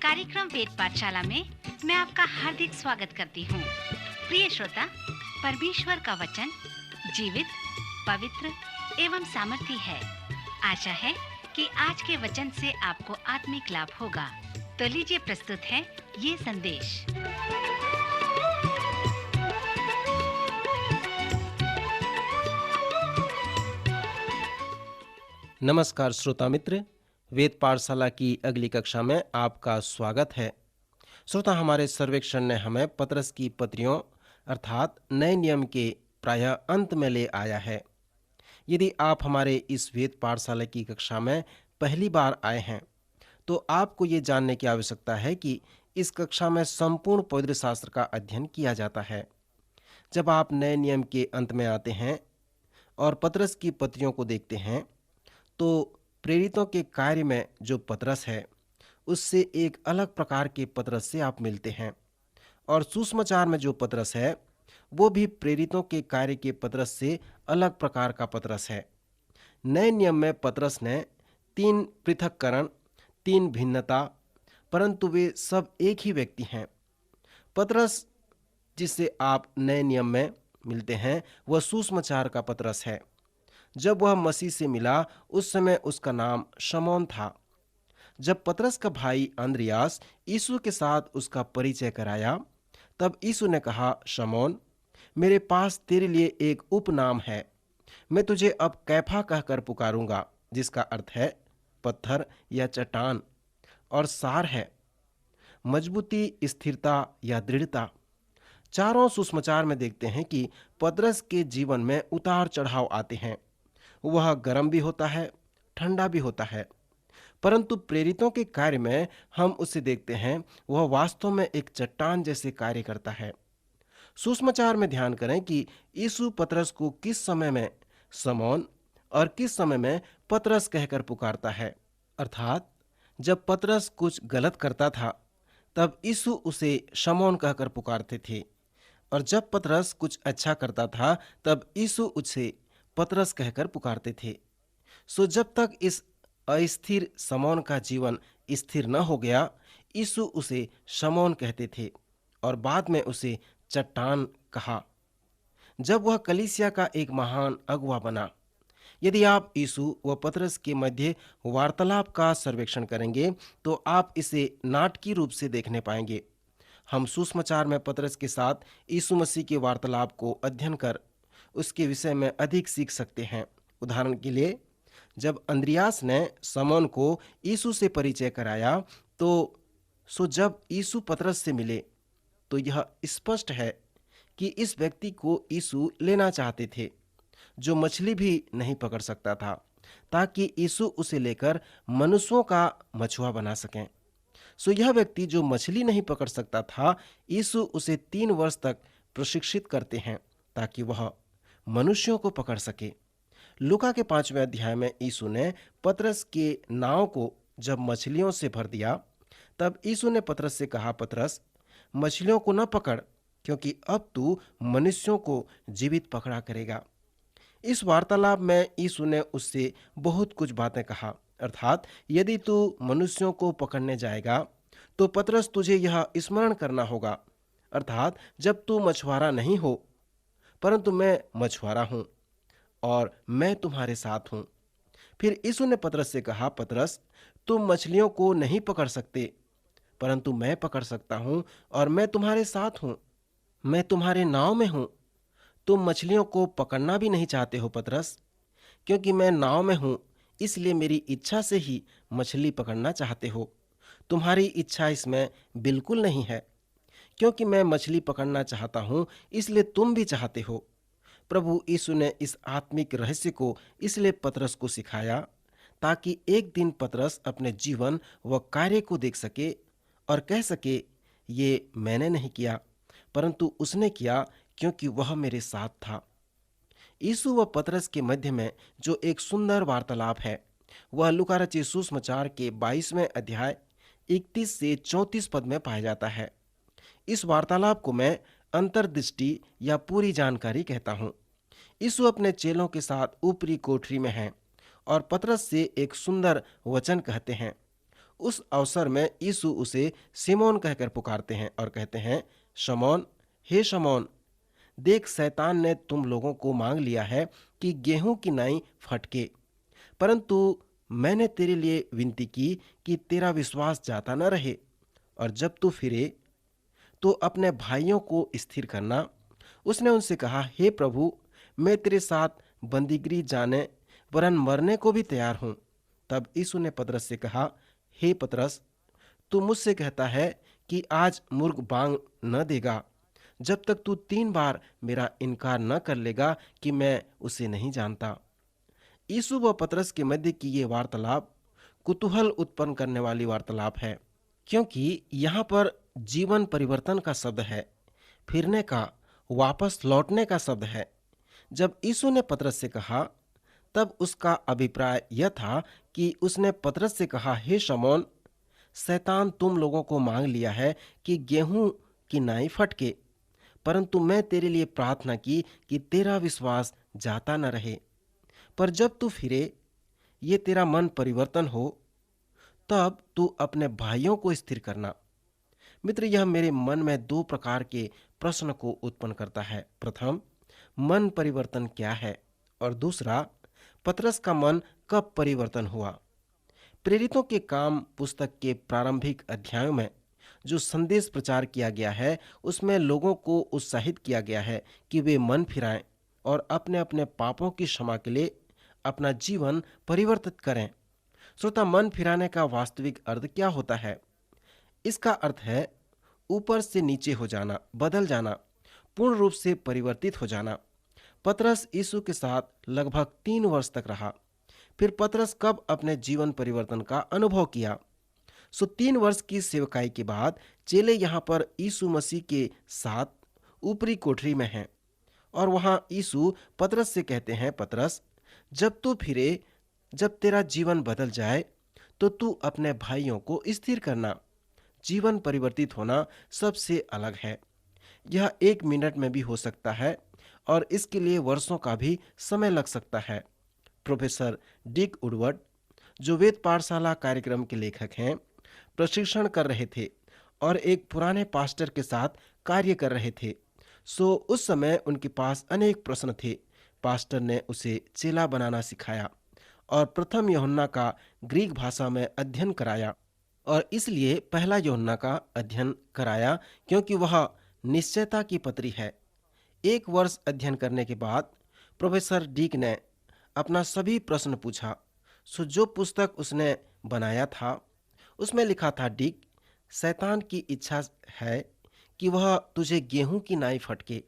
कार्यक्रम वेद पाठशाला में मैं आपका हार्दिक स्वागत करती हूँ। प्रिय श्रोता, परमेश्वर का वचन जीवित, पवित्र एवं सामर्थी है। आशा है कि आज के वचन से आपको आत्मिक लाभ होगा। तो लीजिए, प्रस्तुत है ये संदेश। नमस्कार श्रोता मित्र, वेद पाठशाला की अगली कक्षा में आपका स्वागत है। श्रोता, हमारे सर्वेक्षण ने हमें पतरस की पत्रियों अर्थात नए नियम के प्रायः अंत में ले आया है। यदि आप हमारे इस वेद पाठशाला की कक्षा में पहली बार आए हैं तो आपको ये जानने की आवश्यकता है कि इस कक्षा में संपूर्ण पवित्र शास्त्र का अध्ययन किया जाता है। जब आप नए नियम के अंत में आते हैं और पतरस की पत्रियों को देखते हैं तो प्रेरितों के कार्य में जो पतरस है उससे एक अलग प्रकार के पतरस से आप मिलते हैं, और सुसमाचार में जो पतरस है वो भी प्रेरितों के कार्य के पतरस से अलग प्रकार का पतरस है। नए नियम में पतरस ने 3 पृथक्करण, 3 भिन्नता, परंतु वे सब एक ही व्यक्ति हैं। पतरस जिससे आप नए नियम में मिलते हैं वह सुसमाचार का पतरस है। जब वह मसीह से मिला उस समय उसका नाम शमौन था। जब पतरस का भाई अंद्रियास यीशु के साथ उसका परिचय कराया तब यीशु ने कहा, शमौन, मेरे पास तेरे लिए एक उपनाम है। मैं तुझे अब कैफा कहकर पुकारूंगा, जिसका अर्थ है पत्थर या चट्टान, और सार है मजबूती, स्थिरता या दृढ़ता। चारों सुसमाचार में देखते हैं कि पतरस के जीवन में उतार चढ़ाव आते हैं। वह गर्म भी होता है, ठंडा भी होता है, परंतु प्रेरितों के कार्य में हम उसे देखते हैं वह वास्तव में एक चट्टान जैसे कार्य करता है। सुसमाचार में ध्यान करें कि यीशु पतरस को किस समय में शमौन और किस समय में पतरस कहकर पुकारता है। अर्थात जब पतरस कुछ गलत करता था तब यीशु उसे शमौन कहकर पुकारते थे, और जब पतरस कुछ अच्छा करता था तब यीशु उसे पतरस कहकर पुकारते थे। सो जब तक इस अस्थिर शमौन का जीवन स्थिर न हो गया, यीशु उसे शमौन कहते थे और बाद में उसे चट्टान कहा जब वह कलीसिया का एक महान अगुवा बना। यदि आप यीशु व पतरस के मध्य वार्तालाप का सर्वेक्षण करेंगे तो आप इसे नाटकीय रूप से देखने पाएंगे। हम सुसमाचार में पतरस के साथ यीशु मसीह के वार्तालाप को अध्ययन कर उसके विषय में अधिक सीख सकते हैं। उदाहरण के लिए, जब अंद्रियास ने शमौन को यीशु से परिचय कराया तो जब यीशु पतरस से मिले तो यह स्पष्ट है कि इस व्यक्ति को यीशु लेना चाहते थे, जो मछली भी नहीं पकड़ सकता था, ताकि यीशु उसे लेकर मनुष्यों का मछुआ बना सकें। यह व्यक्ति जो मछली नहीं पकड़ सकता था, यीशु उसे 3 वर्ष तक प्रशिक्षित करते हैं ताकि वह मनुष्यों को पकड़ सके। लूका के 5वें अध्याय में यीशु ने पतरस के नाव को जब मछलियों से भर दिया तब यीशु ने पतरस से कहा, पतरस, मछलियों को न पकड़, क्योंकि अब तू मनुष्यों को जीवित पकड़ा करेगा। इस वार्तालाप में यीशु ने उससे बहुत कुछ बातें कहा। अर्थात यदि तू मनुष्यों को पकड़ने जाएगा तो पतरस तुझे यह स्मरण करना होगा, अर्थात जब तू मछुआरा नहीं हो परंतु मैं मछुआरा हूं और मैं तुम्हारे साथ हूं। फिर यीशु ने पतरस से कहा, पतरस, तुम मछलियों को नहीं पकड़ सकते, परंतु मैं पकड़ सकता हूं और मैं तुम्हारे साथ हूं। मैं तुम्हारे नाव में हूं। तुम मछलियों को पकड़ना भी नहीं चाहते हो पतरस, क्योंकि मैं नाव में हूं, इसलिए मेरी इच्छा से ही मछली पकड़ना चाहते हो। तुम्हारी इच्छा इसमें बिल्कुल नहीं है, क्योंकि मैं मछली पकड़ना चाहता हूं, इसलिए तुम भी चाहते हो। प्रभु यीशु ने इस आत्मिक रहस्य को इसलिए पतरस को सिखाया ताकि एक दिन पतरस अपने जीवन व कार्य को देख सके और कह सके, ये मैंने नहीं किया, परंतु उसने किया, क्योंकि वह मेरे साथ था। यीशु व पतरस के मध्य में जो एक सुंदर वार्तालाप है वह लूका रचित सुसमाचार के 22वें अध्याय 31 से 34 पद में पाया जाता है। इस वार्तालाप को मैं अंतर्दृष्टि या पूरी जानकारी कहता हूँ। यीशु अपने चेलों के साथ ऊपरी कोठरी में हैं और पतरस से एक सुंदर वचन कहते हैं। उस अवसर में यीशु उसे सिमोन कहकर पुकारते हैं और कहते हैं, शमौन, हे शमौन, देख, शैतान ने तुम लोगों को मांग लिया है कि गेहूं की नाई फटके, परंतु मैंने तेरे लिए विनती की कि तेरा विश्वास जाता न रहे, और जब तू फिरे तो अपने भाइयों को स्थिर करना। उसने उनसे कहा, हे प्रभु, मैं तेरे साथ बंदीगृह जाने वरन मरने को भी तैयार हूं। तब यीशु ने पतरस से कहा, हे पतरस, तू मुझसे कहता है कि आज मुर्ग बांग न देगा, जब तक तू 3 बार मेरा इनकार न कर लेगा कि मैं उसे नहीं जानता। यीशु व पतरस के मध्य की ये वार्तालाप कुतूहल उत्पन्न करने वाली वार्तालाप है, क्योंकि यहाँ पर जीवन परिवर्तन का शब्द है, फिरने का, वापस लौटने का शब्द है। जब यीशु ने पतरस से कहा, तब उसका अभिप्राय यह था कि उसने पतरस से कहा, हे शमौन, शैतान तुम लोगों को मांग लिया है कि गेहूं की नाई फटके, परंतु मैं तेरे लिए प्रार्थना की कि तेरा विश्वास जाता न रहे। पर जब तू फिरे, ये तेरा मन परिवर्तन हो, तब तू अपने भाइयों को स्थिर करना। मित्र, यह मेरे मन में 2 प्रकार के प्रश्न को उत्पन्न करता है। प्रथम, मन परिवर्तन क्या है, और दूसरा, पतरस का मन कब परिवर्तन हुआ। प्रेरितों के काम पुस्तक के प्रारंभिक अध्यायों में जो संदेश प्रचार किया गया है, उसमें लोगों को उत्साहित किया गया है कि वे मन फिराएं और अपने अपने पापों की क्षमा के लिए अपना जीवन परिवर्तित करें। श्रोता, मन फिराने का वास्तविक अर्थ क्या होता है? इसका अर्थ है ऊपर से नीचे हो जाना, बदल जाना, पूर्ण रूप से परिवर्तित हो जाना। पतरस यीशु के साथ लगभग 3 वर्ष तक रहा। फिर पतरस कब अपने जीवन परिवर्तन का अनुभव किया? 3 वर्ष की सेवकाई के बाद चेले यहाँ पर यीशु मसीह के साथ ऊपरी कोठरी में हैं, और वहाँ यीशु पतरस से कहते हैं, पतरस, जब तू फिरे, जब तेरा जीवन बदल जाए, तो तू अपने भाइयों को स्थिर करना। जीवन परिवर्तित होना सबसे अलग है। यह 1 मिनट में भी हो सकता है, और इसके लिए वर्षों का भी समय लग सकता है। प्रोफेसर डिक वुडवर्ड, जो वेद पाठशाला कार्यक्रम के लेखक हैं, प्रशिक्षण कर रहे थे और एक पुराने पास्टर के साथ कार्य कर रहे थे। उस समय उनके पास अनेक प्रश्न थे। पास्टर ने उसे चेला बनाना सिखाया और प्रथम यूहन्ना का ग्रीक भाषा में अध्ययन कराया, और इसलिए पहला यूहन्ना का अध्ययन कराया क्योंकि वह निश्चयता की पत्री है। 1 वर्ष अध्ययन करने के बाद प्रोफेसर डिक ने अपना सभी प्रश्न पूछा। जो पुस्तक उसने बनाया था, उसमें लिखा था, डिक, शैतान की इच्छा है कि वह तुझे गेहूं की नाई फटके,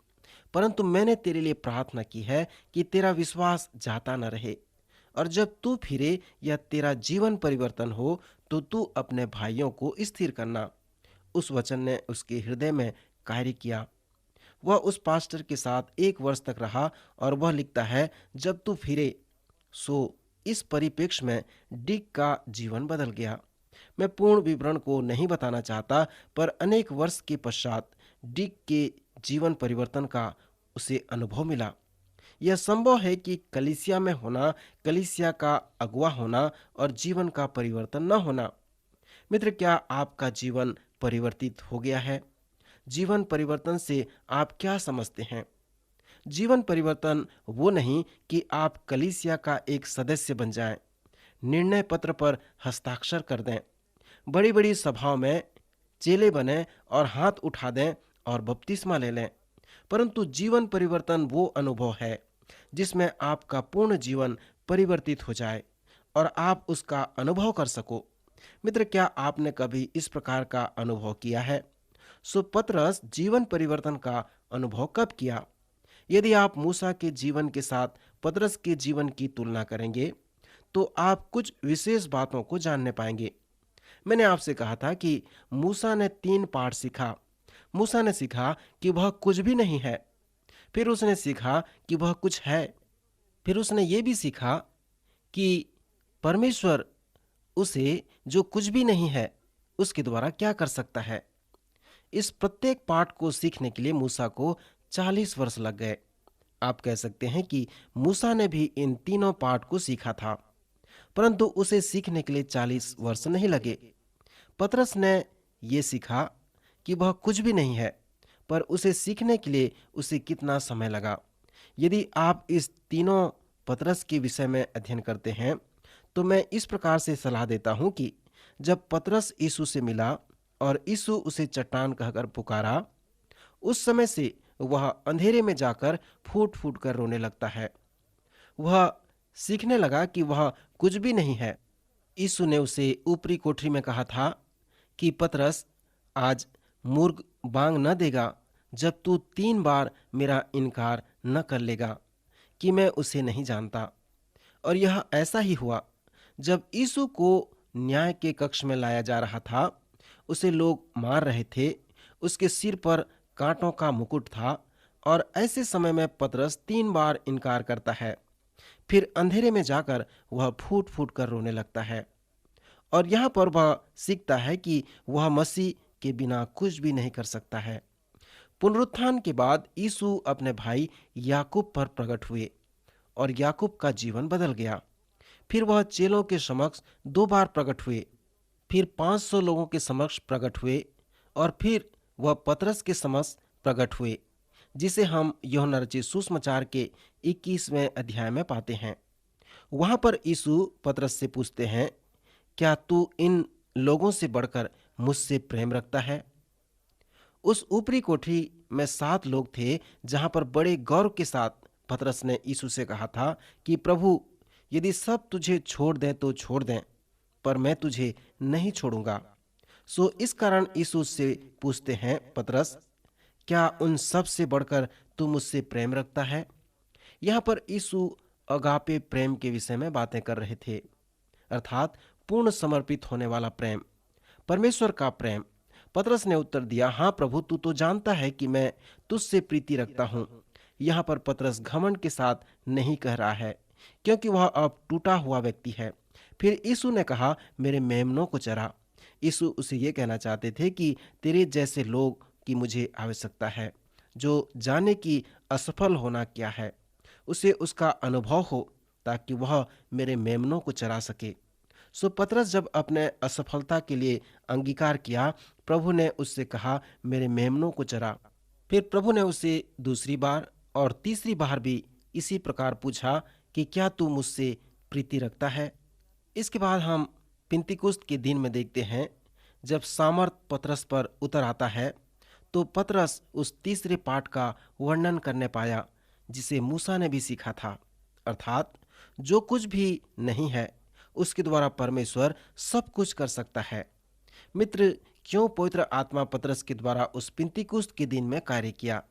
परंतु मैंने तेरे लिए प्रार्थना की है कि तेरा विश्वास जाता न रहे, और जब तू फिरे या तेरा जीवन परिवर्तन हो, तो तू अपने भाइयों को स्थिर करना। उस वचन ने उसके हृदय में कार्य किया। वह उस पास्टर के साथ 1 वर्ष तक रहा, और वह लिखता है, जब तू फिरे। इस परिप्रेक्ष्य में डिक का जीवन बदल गया। मैं पूर्ण विवरण को नहीं बताना चाहता, पर अनेक वर्ष के पश्चात डिक के जीवन परिवर्तन का उसे अनुभव मिला। यह संभव है कि कलीसिया में होना, कलीसिया का अगुवा होना और जीवन का परिवर्तन न होना। मित्र, क्या आपका जीवन परिवर्तित हो गया है? जीवन परिवर्तन से आप क्या समझते हैं? जीवन परिवर्तन वो नहीं कि आप कलीसिया का एक सदस्य बन जाएं, निर्णय पत्र पर हस्ताक्षर कर दें, बड़ी बड़ी सभाओं में चेले बने और हाथ उठा दें और बपतिस्मा ले लें। परंतु जीवन परिवर्तन वो अनुभव है जिसमें आपका पूर्ण जीवन परिवर्तित हो जाए और आप उसका अनुभव कर सको। मित्र, क्या आपने कभी इस प्रकार का अनुभव किया है? पतरस जीवन परिवर्तन का अनुभव कब किया? यदि आप मूसा के जीवन के साथ पतरस के जीवन की तुलना करेंगे, तो आप कुछ विशेष बातों को जानने पाएंगे। मैंने आपसे कहा था कि मूसा ने 3 पाठ सीखा। मूसा ने सीखा कि वह कुछ भी नहीं है, फिर उसने सीखा कि वह कुछ है, फिर उसने ये भी सीखा कि परमेश्वर उसे जो कुछ भी नहीं है उसके द्वारा क्या कर सकता है। इस प्रत्येक पाठ को सीखने के लिए मूसा को 40 वर्ष लग गए। आप कह सकते हैं कि मूसा ने भी इन तीनों पाठ को सीखा था, परंतु उसे सीखने के लिए 40 वर्ष नहीं लगे। पतरस ने ये सीखा कि वह कुछ भी नहीं है, पर उसे सीखने के लिए उसे कितना समय लगा। यदि आप इस तीनों पतरस के विषय में अध्ययन करते हैं तो मैं इस प्रकार से सलाह देता हूं कि जब पतरस यीशु से मिला और यीशु उसे चट्टान कहकर पुकारा, उस समय से वह अंधेरे में जाकर फूट फूट कर रोने लगता है। वह सीखने लगा कि वह कुछ भी नहीं है। यीशु ने उसे ऊपरी कोठरी में कहा था कि पतरस, आज मुर्ग बांग न देगा जब तू 3 बार मेरा इनकार न कर लेगा कि मैं उसे नहीं जानता। और यह ऐसा ही हुआ। जब यीशु को न्याय के कक्ष में लाया जा रहा था, उसे लोग मार रहे थे, उसके सिर पर कांटों का मुकुट था, और ऐसे समय में पतरस 3 बार इनकार करता है। फिर अंधेरे में जाकर वह फूट फूट कर रोने लगता है। और यहाँ पर वह सीखता है कि वह मसीह के बिना कुछ भी नहीं कर सकता है। पुनरुत्थान के बाद यीशु अपने भाई याकूब पर प्रकट हुए और याकूब का जीवन बदल गया। फिर वह चेलों के समक्ष 2 बार प्रकट हुए, फिर 500 लोगों के समक्ष प्रकट हुए, और फिर वह पतरस के समक्ष प्रकट हुए, जिसे हम यूहन्ना रचित सुसमाचार के 21वें अध्याय में पाते हैं। वहां पर यीशु पतरस से पूछते हैं, क्या तू इन लोगों से बढ़कर मुझसे प्रेम रखता है? उस ऊपरी कोठरी में 7 लोग थे, जहां पर बड़े गौरव के साथ पतरस ने यीशु से कहा था कि प्रभु, यदि सब तुझे छोड़ दें तो छोड़ दें, पर मैं तुझे नहीं छोड़ूंगा। सो इस कारण यीशु से पूछते हैं, पतरस, क्या उन सब से बढ़कर तू मुझसे प्रेम रखता है? यहाँ पर यीशु अगापे प्रेम के विषय में बातें कर रहे थे, अर्थात पूर्ण समर्पित होने वाला प्रेम, परमेश्वर का प्रेम। पतरस ने उत्तर दिया, हाँ प्रभु, तू तो जानता है कि मैं तुझसे प्रीति रखता हूँ। यहाँ पर पतरस घमंड के साथ नहीं कह रहा है, क्योंकि वह अब टूटा हुआ व्यक्ति है। फिर यीशु ने कहा, मेरे मेमनों को चरा। यीशु उसे ये कहना चाहते थे कि तेरे जैसे लोग की मुझे आवश्यकता है, जो जाने की असफल होना क्या है, उसे उसका अनुभव हो, ताकि वह मेरे मेमनों को चरा सके। सो पतरस जब अपने असफलता के लिए अंगीकार किया, प्रभु ने उससे कहा, मेरे मेमनों को चरा। फिर प्रभु ने उसे दूसरी बार और तीसरी बार भी इसी प्रकार पूछा कि क्या तू मुझसे प्रीति रखता है? इसके बाद हम पिंतीकुस्त के दिन में देखते हैं, जब सामर्थ पतरस पर उतर आता है, तो पतरस उस तीसरे पाठ का वर्णन करने पाया जिसे मूसा ने भी सीखा था, अर्थात जो कुछ भी नहीं है उसके द्वारा परमेश्वर सब कुछ कर सकता है। मित्र, क्यों पवित्र आत्मा पतरस के द्वारा उस पिंतीकुस्त के दिन में कार्य किया,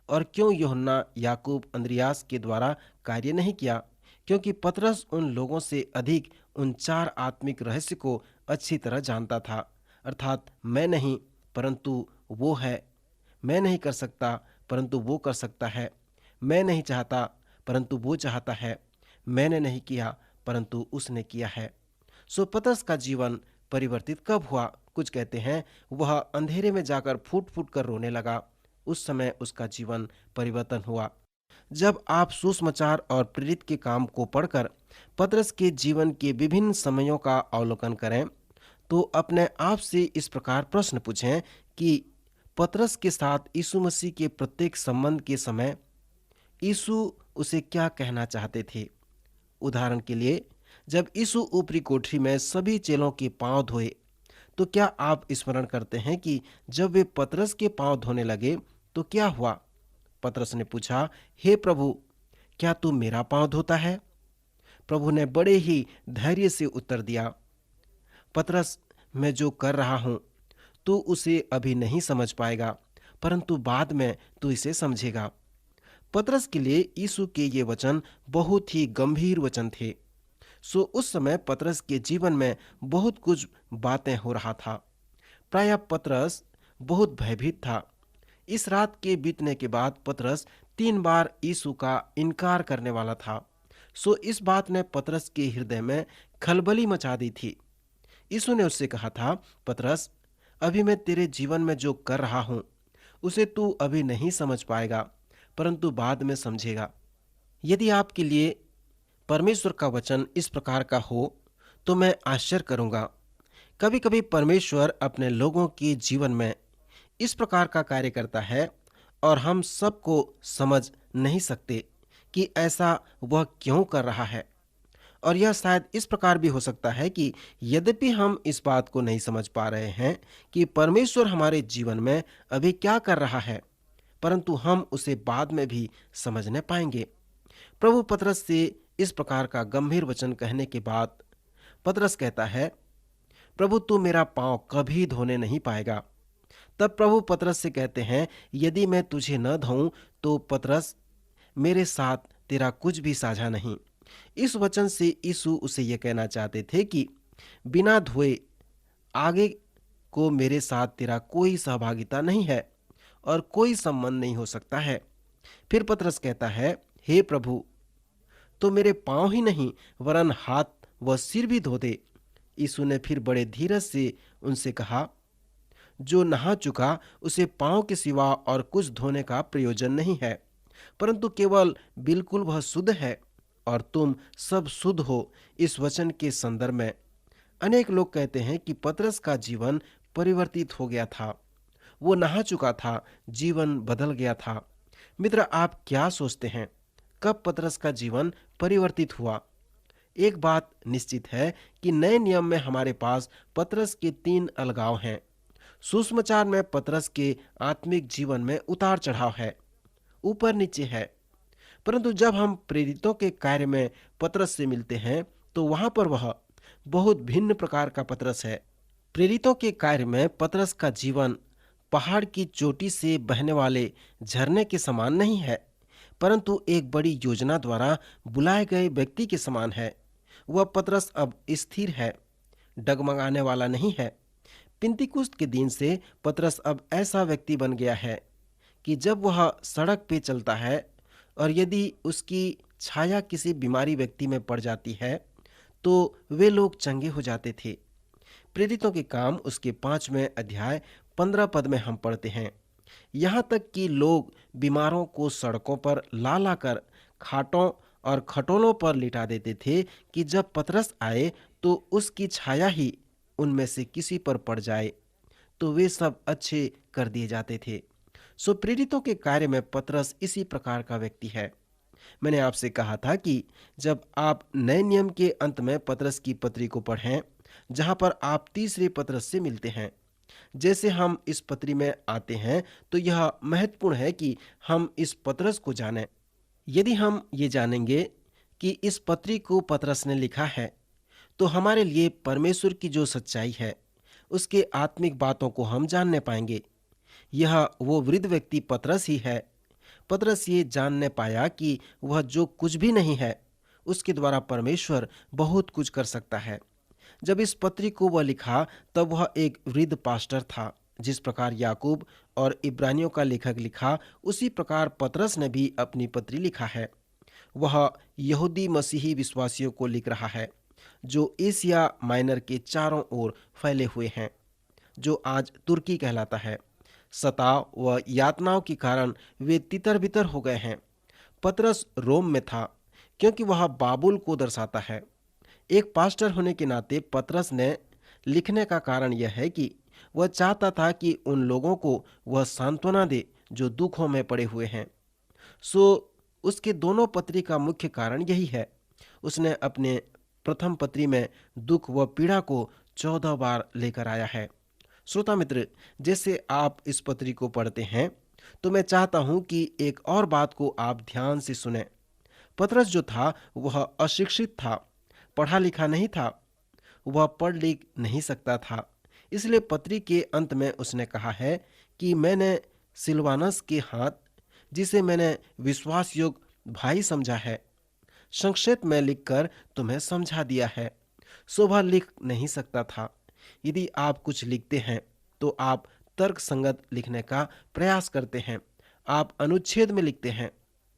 और क्यों यूहन्ना, याकूब, अंद्रियास के द्वारा कार्य नहीं किया? क्योंकि पतरस उन लोगों से अधिक उन 4 आत्मिक रहस्य को अच्छी तरह जानता था, अर्थात मैं नहीं परंतु वो है, मैं नहीं कर सकता परंतु वो कर सकता है, मैं नहीं चाहता परंतु वो चाहता है, मैंने नहीं किया परंतु उसने किया है। सो पतरस का जीवन परिवर्तित कब हुआ? कुछ कहते हैं वह अंधेरे में जाकर फूट फूट कर रोने लगा, उस समय उसका जीवन परिवर्तन हुआ। जब आप सुसमाचार और प्रेरित के काम को पढ़कर पतरस के जीवन के विभिन्न समयों का अवलोकन करें, तो अपने आप से इस प्रकार प्रश्न पूछें कि पतरस के साथ यीशु मसीह के प्रत्येक संबंध के समय यीशु उसे क्या कहना चाहते थे। उदाहरण के लिए, जब यीशु ऊपरी कोठरी में सभी चेलों के पांव धोए, तो क्या आप स्मरण करते हैं कि जब वे पतरस के पांव धोने लगे तो क्या हुआ? पतरस ने पूछा, हे प्रभु, क्या तू मेरा पांव धोता है? प्रभु ने बड़े ही धैर्य से उत्तर दिया, पतरस, मैं जो कर रहा हूं तू उसे अभी नहीं समझ पाएगा, परंतु बाद में तू इसे समझेगा। पतरस के लिए यीशु के ये वचन बहुत ही गंभीर वचन थे। सो उस समय पतरस के जीवन में बहुत कुछ बातें हो रहा था। प्रायः पतरस बहुत भयभीत था। इस रात के बीतने के बाद पतरस 3 बार यीशु का इनकार करने वाला था। सो इस बात ने पतरस के हृदय में खलबली मचा दी थी। यीशु ने उससे कहा था, पतरस, अभी मैं तेरे जीवन में जो कर रहा हूं उसे तू अभी नहीं समझ पाएगा, परंतु बाद में समझेगा। यदि आपके लिए परमेश्वर का वचन इस प्रकार का हो तो मैं आश्चर्य करूंगा, कभी कभी परमेश्वर अपने लोगों के जीवन में इस प्रकार का कार्य करता है और हम सबको समझ नहीं सकते कि ऐसा वह क्यों कर रहा है। और यह शायद इस प्रकार भी हो सकता है कि यद्यपि हम इस बात को नहीं समझ पा रहे हैं कि परमेश्वर हमारे जीवन में अभी क्या कर रहा है, परंतु हम उसे बाद में भी समझने पाएंगे। प्रभु पतरस से इस प्रकार का गंभीर वचन कहने के बाद पतरस कहता है, प्रभु तू मेरा पांव कभी धोने नहीं पाएगा। तब प्रभु पतरस से कहते हैं, यदि मैं तुझे न धोऊं तो पतरस मेरे साथ तेरा कुछ भी साझा नहीं। इस वचन से यीशु उसे यह कहना चाहते थे कि बिना धोए आगे को मेरे साथ तेरा कोई सहभागिता नहीं है और कोई संबंध नहीं हो सकता है। फिर पतरस कहता है, हे प्रभु तो मेरे पांव ही नहीं वरन हाथ व सिर भी धो दे। यीशु ने फिर बड़े धीरज से उनसे कहा, जो नहा चुका उसे पांव के सिवा और कुछ धोने का प्रयोजन नहीं है, परंतु केवल बिल्कुल वह शुद्ध है और तुम सब शुद्ध हो। इस वचन के संदर्भ में अनेक लोग कहते हैं कि पतरस का जीवन परिवर्तित हो गया था, वो नहा चुका था, जीवन बदल गया था। मित्र, आप क्या सोचते हैं, कब पतरस का जीवन परिवर्तित हुआ? एक बात निश्चित है कि नए नियम में हमारे पास पतरस के 3 अलगाव हैं। सुसमाचार में पतरस के आत्मिक जीवन में उतार चढ़ाव है, ऊपर नीचे है। परंतु जब हम प्रेरितों के कार्य में पतरस से मिलते हैं तो वहां पर वह बहुत भिन्न प्रकार का पतरस है। प्रेरितों के कार्य में पतरस का जीवन पहाड़ की चोटी से बहने वाले झरने के समान नहीं है, परंतु एक बड़ी योजना द्वारा बुलाए गए व्यक्ति के समान है। वह पतरस अब स्थिर है, डगमगाने वाला नहीं है। पिंतीकुस्त के दिन से पतरस अब ऐसा व्यक्ति बन गया है कि जब वह सड़क पे चलता है और यदि उसकी छाया किसी बीमारी व्यक्ति में पड़ जाती है तो वे लोग चंगे हो जाते थे। प्रेरितों के काम उसके 5वें अध्याय 15 पद में हम पढ़ते हैं, यहाँ तक कि लोग बीमारों को सड़कों पर ला लाकर खाटों और खटोलों पर लिटा देते थे कि जब पतरस आए तो उसकी छाया ही उनमें से किसी पर पड़ जाए तो वे सब अच्छे कर दिए जाते थे। सो प्रेरितों के कार्य में पतरस इसी प्रकार का व्यक्ति है। मैंने आपसे कहा था कि जब आप नए नियम के अंत में पतरस की पत्री को पढ़ें, जहां पर आप तीसरे पतरस से मिलते हैं, जैसे हम इस पत्री में आते हैं तो यह महत्वपूर्ण है कि हम इस पतरस को जानें। यदि हम ये जानेंगे कि इस पत्री को पतरस ने लिखा है तो हमारे लिए परमेश्वर की जो सच्चाई है उसके आत्मिक बातों को हम जानने पाएंगे। यह वो वृद्ध व्यक्ति पतरस ही है। पतरस ये जानने पाया कि वह जो कुछ भी नहीं है उसके द्वारा परमेश्वर बहुत कुछ कर सकता है। जब इस पत्री को वह लिखा तब वह एक वृद्ध पास्टर था। जिस प्रकार याकूब और इब्रानियों का लेखक लिखा उसी प्रकार पतरस ने भी अपनी पत्री लिखा है। वह यहूदी मसीही विश्वासियों को लिख रहा है जो एशिया माइनर के चारों ओर फैले हुए हैं, जो आज तुर्की कहलाता है। सताव व यातनाओं के कारण वे तितर बितर हो गए हैं। पतरस रोम में था क्योंकि वह बाबुल को दर्शाता है। एक पास्टर होने के नाते पतरस ने लिखने का कारण यह है कि वह चाहता था कि उन लोगों को वह सांत्वना दे जो दुखों में पड़े हुए हैं। सो उसके दोनों पत्री का मुख्य कारण यही है। उसने अपने प्रथम पत्री में दुख व पीड़ा को 14 बार लेकर आया है। श्रोता मित्र, जैसे आप इस पत्री को पढ़ते हैं तो मैं चाहता हूं कि एक और बात को आप ध्यान से सुने। पतरस जो था वह अशिक्षित था, पढ़ा लिखा नहीं था, वह पढ़ लिख नहीं सकता था। इसलिए पत्री के अंत में उसने कहा है कि मैंने सिलवानस के हाथ, जिसे मैंने विश्वास योग्य भाई समझा है, संक्षेप में लिखकर तुम्हें समझा दिया है। शोभा लिख नहीं सकता था। यदि आप कुछ लिखते हैं तो आप तर्क संगत लिखने का प्रयास करते हैं। आप अनुच्छेद में लिखते हैं,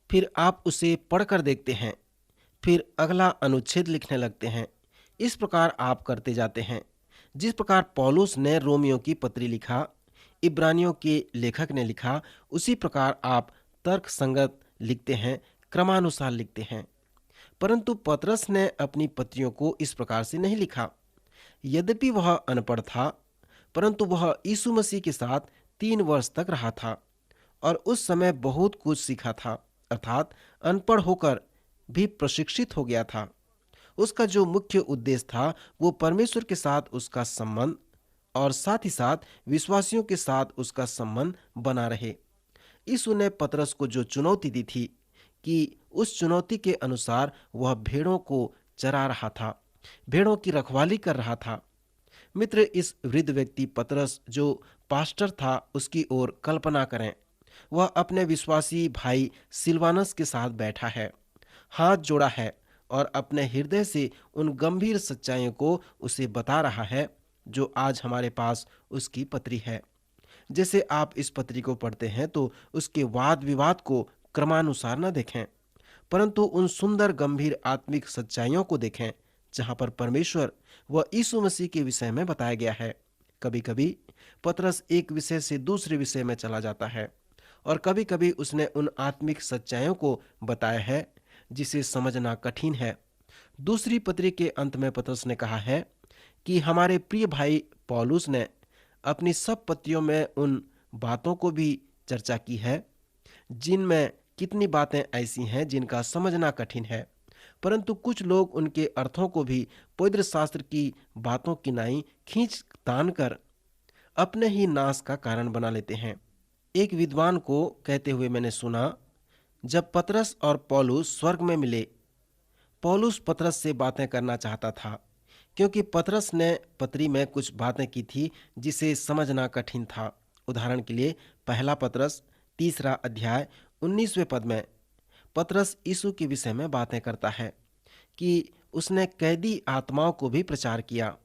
फिर आप उसे पढ़कर देखते हैं, फिर अगला अनुच्छेद लिखने लगते हैं। इस प्रकार आप करते जाते हैं। जिस प्रकार पौलुस ने रोमियो की पत्री लिखा, इब्रानियों के लेखक ने लिखा, उसी प्रकार आप तर्क संगत लिखते हैं, क्रमानुसार लिखते हैं। परंतु पतरस ने अपनी पत्रियों को इस प्रकार से नहीं लिखा। यद्यपि वह अनपढ़ था, परंतु वह यीशु मसीह के साथ 3 वर्ष तक रहा था और उस समय बहुत कुछ सीखा था, अर्थात अनपढ़ होकर भी प्रशिक्षित हो गया था। उसका जो मुख्य उद्देश्य था वो परमेश्वर के साथ उसका संबंध और साथ ही साथ विश्वासियों के साथ उसका संबंध बना रहे। यीशु ने पतरस को जो चुनौती दी थी कि उस चुनौती के अनुसार वह भेड़ों को चरा रहा था, भेड़ों की रखवाली कर रहा था। मित्र, इस वृद्ध व्यक्ति पतरस जो पास्टर था उसकी ओर कल्पना करें। वह अपने विश्वासी भाई सिलवानस के साथ बैठा है, हाथ जोड़ा है और अपने हृदय से उन गंभीर सच्चाइयों को उसे बता रहा है जो आज हमारे पास उसकी पत्री है। जैसे आप इस पत्री को पढ़ते हैं तो उसके वाद विवाद को क्रमानुसार न देखें, परंतु उन सुंदर गंभीर आत्मिक सच्चाइयों को देखें जहां पर परमेश्वर व यीशु मसीह के विषय में बताया गया है। कभी कभी पतरस एक विषय से दूसरे विषय में चला जाता है और कभी कभी उसने उन आत्मिक सच्चाइयों को बताया है जिसे समझना कठिन है। दूसरी पत्री के अंत में पतरस ने कहा है कि हमारे प्रिय भाई पौलुस ने अपनी सब पत्रियों में उन बातों को भी चर्चा की है जिनमें कितनी बातें ऐसी हैं जिनका समझना कठिन है, परंतु कुछ लोग उनके अर्थों को भी पवित्र शास्त्र की बातों की नाई खींच तान कर अपने ही नाश का कारण बना लेते हैं। एक विद्वान को कहते हुए मैंने सुना, जब पतरस और पौलुस स्वर्ग में मिले, पौलुस पतरस से बातें करना चाहता था क्योंकि पतरस ने पत्री में कुछ बातें की थी जिसे समझना कठिन था। उदाहरण के लिए पहला पतरस 3 अध्याय 19वें पद में पतरस यीशु के विषय में बातें करता है कि उसने कैदी आत्माओं को भी प्रचार किया।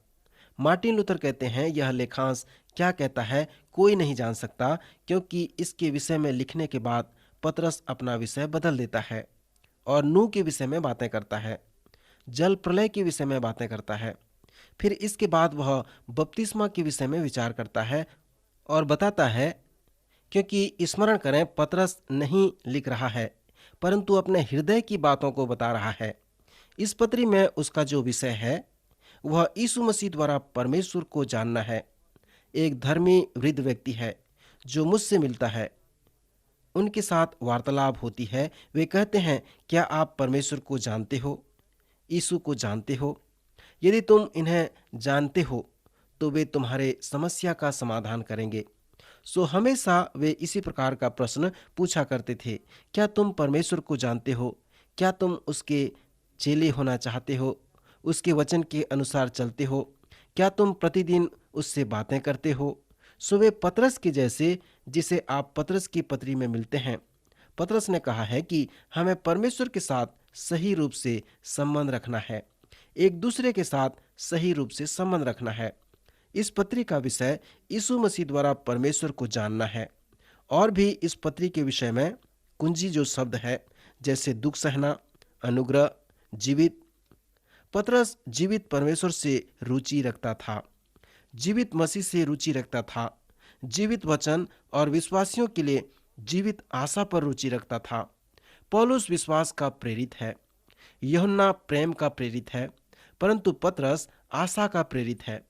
मार्टिन लूथर कहते हैं, यह लेखांश क्या कहता है कोई नहीं जान सकता, क्योंकि इसके विषय में लिखने के बाद पतरस अपना विषय बदल देता है और नूह के विषय में बातें करता है, जल प्रलय के विषय में बातें करता है, फिर इसके बाद वह बपतिस्मा के विषय में विचार करता है और बताता है। क्योंकि स्मरण करें, पतरस नहीं लिख रहा है परंतु अपने हृदय की बातों को बता रहा है। इस पत्री में उसका जो विषय है वह यीशु मसीह द्वारा परमेश्वर को जानना है। एक धर्मी वृद्ध व्यक्ति है जो मुझसे मिलता है, उनके साथ वार्तालाप होती है। वे कहते हैं, क्या आप परमेश्वर को जानते हो, यीशु को जानते हो? यदि तुम इन्हें जानते हो तो वे तुम्हारे समस्या का समाधान करेंगे। सो हमेशा वे इसी प्रकार का प्रश्न पूछा करते थे, क्या तुम परमेश्वर को जानते हो? क्या तुम उसके चेले होना चाहते हो? उसके वचन के अनुसार चलते हो? क्या तुम प्रतिदिन उससे बातें करते हो? सो वे पतरस के जैसे जिसे आप पतरस की पत्री में मिलते हैं। पतरस ने कहा है कि हमें परमेश्वर के साथ सही रूप से संबंध रखना है, एक दूसरे के साथ सही रूप से संबंध रखना है। इस पत्री का विषय यीशु मसीह द्वारा परमेश्वर को जानना है। और भी इस पत्री के विषय में कुंजी जो शब्द है, जैसे दुख सहना, अनुग्रह, जीवित। पतरस जीवित परमेश्वर से रुचि रखता था, जीवित मसीह से रुचि रखता था, जीवित वचन और विश्वासियों के लिए जीवित आशा पर रुचि रखता था। पौलुस विश्वास का प्रेरित है, यूहन्ना प्रेम का प्रेरित है, परंतु पतरस आशा का प्रेरित है।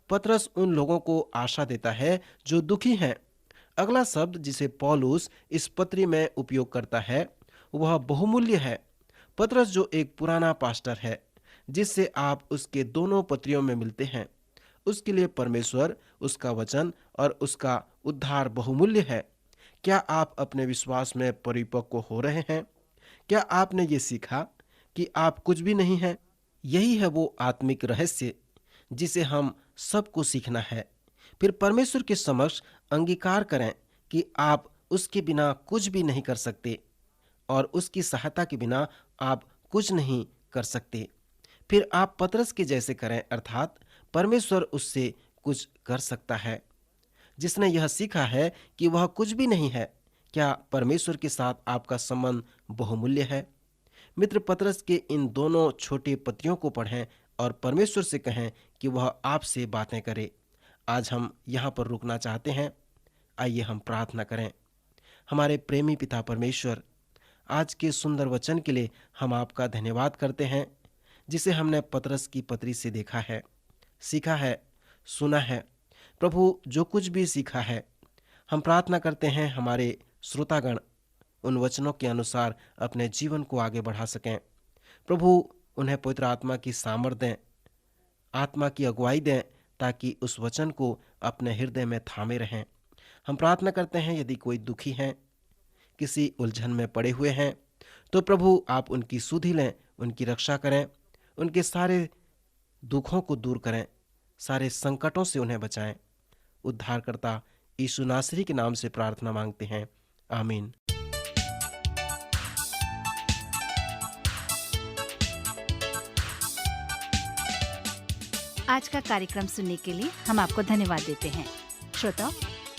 पतरस उन लोगों को आशा देता है जो दुखी हैं। अगला शब्द जिसे पौलुस इस पत्री में उपयोग करता है वह बहुमूल्य है। पतरस जो एक पुराना पास्टर है जिससे आप उसके दोनों पत्रियों में मिलते हैं, उसके लिए परमेश्वर, उसका वचन और उसका उद्धार बहुमूल्य है। क्या आप अपने विश्वास में परिपक्व हो रहे हैं? क्या आपने ये सीखा कि आप कुछ भी नहीं हैं? यही है वो आत्मिक रहस्य जिसे हम सबको सीखना है। फिर परमेश्वर के समक्ष अंगीकार करें कि आप उसके बिना कुछ भी नहीं कर सकते और उसकी सहायता के बिना आप कुछ नहीं कर सकते। फिर आप पतरस के जैसे करें, अर्थात परमेश्वर उससे कुछ कर सकता है। जिसने यह सीखा है कि वह कुछ भी नहीं है, क्या परमेश्वर के साथ आपका संबंध बहुमूल्य है? मित्र, पतरस के इन दोनों छोटे पत्रियों को पढ़ें और परमेश्वर से कहें कि वह आपसे बातें करे। आज हम यहाँ पर रुकना चाहते हैं। आइए हम प्रार्थना करें। हमारे प्रेमी पिता परमेश्वर, आज के सुंदर वचन के लिए हम आपका धन्यवाद करते हैं जिसे हमने पतरस की पत्री से देखा है। सीखा है, सुना है, प्रभु जो कुछ भी सीखा है, हम प्रार्थना करते हैं हमारे श्रोतागण उन वचनों के अनुसार अपने जीवन को आगे बढ़ा सकें। प्रभु उन्हें पवित्र आत्मा की सामर्थ दें, आत्मा की अगुवाई दें, ताकि उस वचन को अपने हृदय में थामे रहें। हम प्रार्थना करते हैं यदि कोई दुखी हैं, किसी उलझन में पड़े हुए हैं, तो प्रभु आप उनकी सुधि लें, उनकी रक्षा करें, उनके सारे दुखों को दूर करें, सारे संकटों से उन्हें बचाएं। उद्धारकर्ता यीशु नासरी के नाम से प्रार्थना मांगते हैं, आमीन। आज का कार्यक्रम सुनने के लिए हम आपको धन्यवाद देते हैं। श्रोताओ,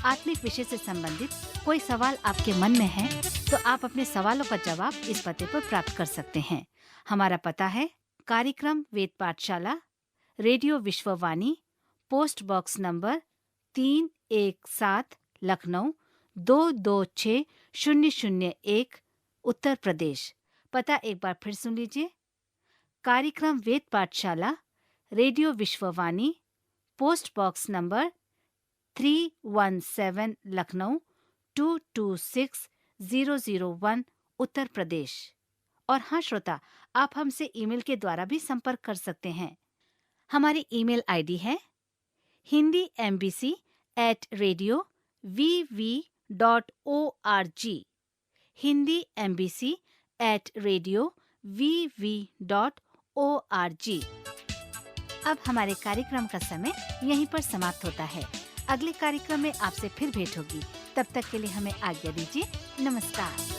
आत्मिक विषय से संबंधित कोई सवाल आपके मन में है तो आप अपने सवालों का जवाब इस पते पर प्राप्त कर सकते हैं। हमारा पता है कार्यक्रम Ved Pathshala, radio Vishwavani, post box number 317 Lucknow 226001 Uttar Pradesh. पता एक बार फिर सुन लीजिए। कार्यक्रम Ved Pathshala, radio Vishwavani, post box number 317 Lucknow 226001 Uttar Pradesh. और हाँ श्रोता, आप हमसे ईमेल के द्वारा भी संपर्क कर सकते हैं। हमारी ईमेल आईडी है hindiembassy@radio.vv.org, hindiembassy@radio.vv.org। अब हमारे कार्यक्रम का समय यहीं पर समाप्त होता है। अगले कार्यक्रम में आपसे फिर भेंट होगी। तब तक के लिए हमें आज्ञा दीजिए। नमस्कार।